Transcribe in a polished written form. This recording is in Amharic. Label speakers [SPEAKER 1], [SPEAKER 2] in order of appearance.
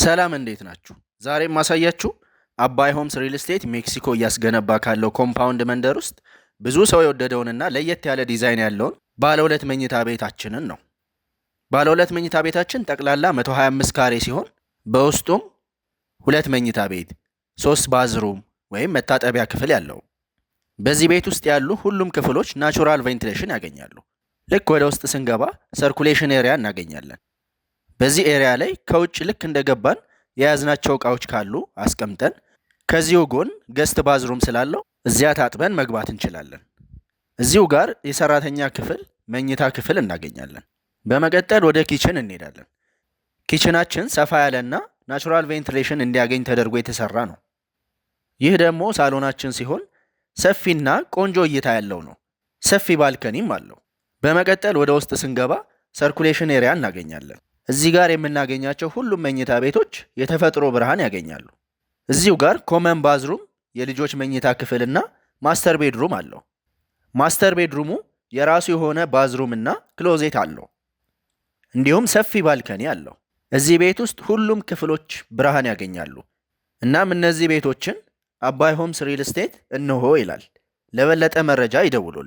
[SPEAKER 1] ሰላም እንዴት ናችሁ? ዛሬ ማሳያችሁ አባይ ሆምስ ሪል ስቴት ሜክሲኮ እያስገነባ ካለው ኮምፓውንድ መንደር ውስጥ ብዙ ሰው የወደደውንና ለየት ያለ ዲዛይን ያለውን ባለ ሁለት መኝታ ቤታችንን ነው። ባለ ሁለት መኝታ ቤታችን ጠቅላላ 125 ካሬ ሲሆን በውስጡም ሁለት መኝታ ቤት፣ 3 ባዝሩም ወይም መታጠቢያ ክፍል ያለው። በዚህ ቤት ውስጥ ያሉ ሁሉም ክፍሎች ናቹራል ቬንቲሌሽን ያገኛሉ። ልክ ወደ ውስጥ ስንገባ ሰርኩሌሽን ኤሪያ እናገኛለን። በዚህ ኤሪያ ላይ ከውጭ ልክ እንደገባን የያዝናቸው እቃዎች ካሉ አስቀምጠን ከዚሁ ጎን ገስት ባዝሩም ስላለው እዚያ ታጥበን መግባት እንችላለን። እዚሁ ጋር የሰራተኛ ክፍል፣ መኝታ ክፍል እናገኛለን። በመቀጠል ወደ ኪችን እንሄዳለን። ኪችናችን ሰፋ ያለና ናቹራል ቬንቲሌሽን እንዲያገኝ ተደርጎ የተሰራ ነው። ይህ ደግሞ ሳሎናችን ሲሆን ሰፊና ቆንጆ እይታ ያለው ነው። ሰፊ ባልከኒም አለው። በመቀጠል ወደ ውስጥ ስንገባ ሰርኩሌሽን ኤሪያ እናገኛለን። እዚህ ጋር የምናገኛቸው ሁሉም መኝታ ቤቶች የተፈጥሮ ብርሃን ያገኛሉ። እዚሁ ጋር ኮመን ባዝሩም፣ የልጆች መኝታ ክፍልና ማስተር ቤድሩም አለው። ማስተር ቤድሩሙ የራሱ የሆነ ባዝሩም እና ክሎዜት አለው። እንዲሁም ሰፊ ባልከኒ አለው። እዚህ ቤት ውስጥ ሁሉም ክፍሎች ብርሃን ያገኛሉ። እናም እነዚህ ቤቶችን አባይ ሆምስ ሪል ስቴት እንሆ ይላል። ለበለጠ መረጃ ይደውሉልን።